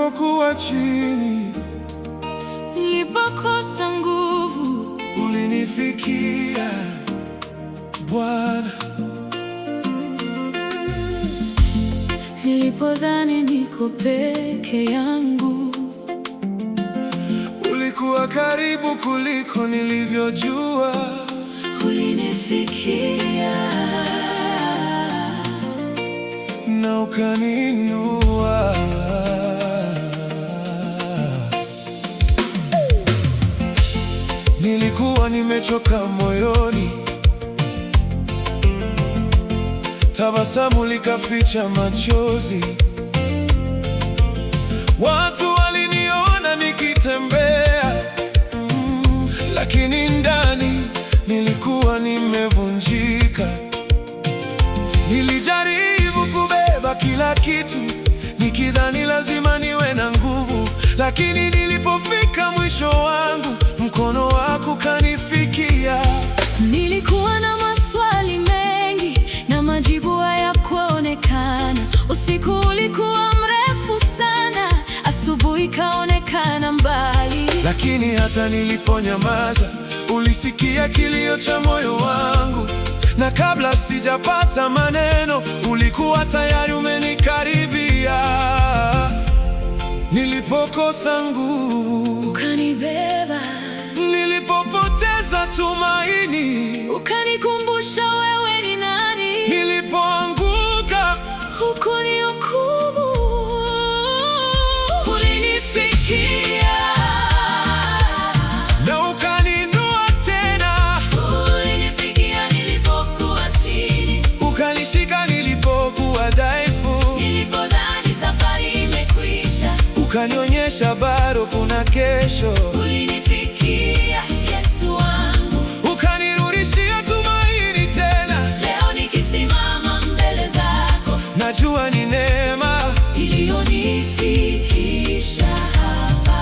nilipokuwa chini, nilipokosa nguvu, ulinifikia Bwana. Nilipodhani niko peke yangu, ulikuwa karibu kuliko nilivyojua. Ulinifikia na ukaniinua. Nilikuwa nimechoka moyoni, tabasamu likaficha machozi. Watu waliniona nikitembea, lakini ndani nilikuwa nimevunjika. Nilijaribu kubeba kila kitu, nikidhani lazima niwe na nguvu, lakini nilipofika mwisho wangu, mkono wako kanifikia. Nilikuwa na maswali mengi na majibu hayakuonekana. Usiku ulikuwa mrefu sana, asubuhi kaonekana mbali. Lakini hata niliponyamaza, ulisikia kilio cha moyo wangu, na kabla sijapata maneno, ulikuwa tayari umenikaribia. Nilipokosa nguvu, ukanibeba. Nilipopoteza tumaini, ukanikumbusha wewe ni nani. Nilipoanguka, hukunihukumu, ulinifikia na ukaniinua tena. Ulinifikia nilipokuwa chini, ukanishika nilipokuwa dhaifu. Nilipodhani safari imekwisha, ukanionyesha bado kuna kesho. Ulinifikia Yesu wangu, ukanirudishia tumaini tena. leo nikisimama mbele zako, najua ni neema iliyonifikisha hapa.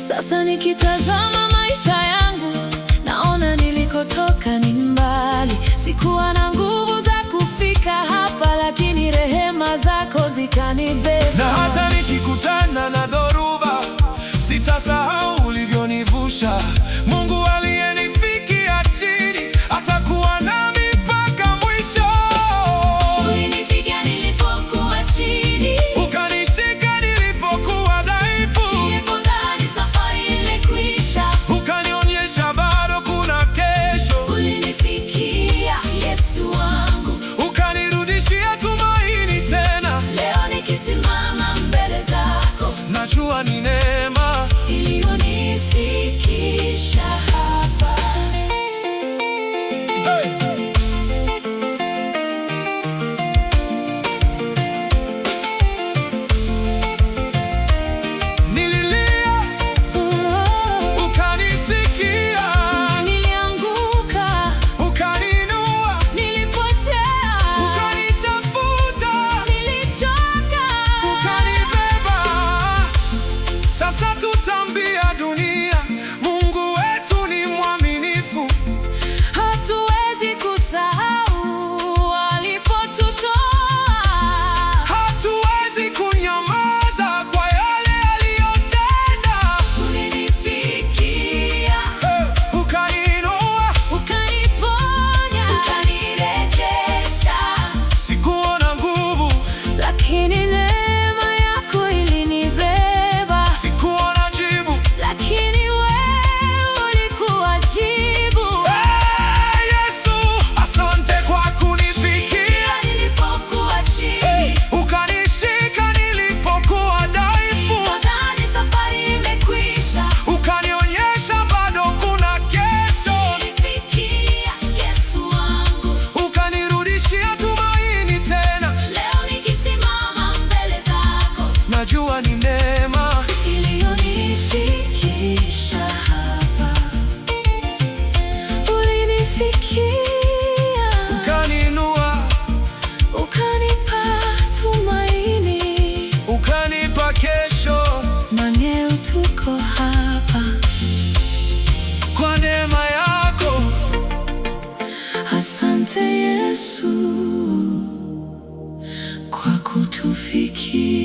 Sasa nikitazama maisha yangu, naona nilikotoka ni mbali. Sikuwa na nguvu za kufika hapa, lakini rehema zako zikanibeba. na hata nikikutana na dhoruba, sitasahau ulivyonivusha. Mungu aliyenifikia chini, atakuwa nami mpaka mwisho. Ulinifikia nilipokuwa chini, ukanishika nilipokuwa dhaifu. nilipodhani safari imekwisha, ukanionyesha bado kuna kesho. ulinifikia Yesu wangu, ukanirudishia tumaini tena. leo nikisimama mbele zako, najua ni neema iliyonifikisha hapa. Nililia, ukanisikia. Nilianguka, ukaniinua. nilipotea, ukanitafuta. nilichoka, ukanibeba. Sasa tutambia dunia, Mungu wetu ni mwaminifu. hatuwezi kusahau alipotutoa. Hatuwezi kunyamaza kwa yale aliyotenda. Ulinifikia, ukaniinua. ukaniponya, ukanirejesha. Sikuona nguvu, Lakini neema yako ilinibeba. sikuona jibu. Lakini wewe ulikuwa jibu. Yesu, asante kwa kunifikia. Nilipokuwa chini, ukanishika nilipokuwa dhaifu. nilipodhani safari imekwisha, ukanionyesha bado kuna kesho. ulinifikia Yesu wangu, ukanirudishia tumaini tena. leo nikisimama mbele zako, najua ni neema iliyonifikisha hapa. Ulinifikia, ukaniinua. ukanipa tumaini, ukanipa kesho. na leo tuko hapa kwa neema yako. Asante Yesu kwa kutufikia.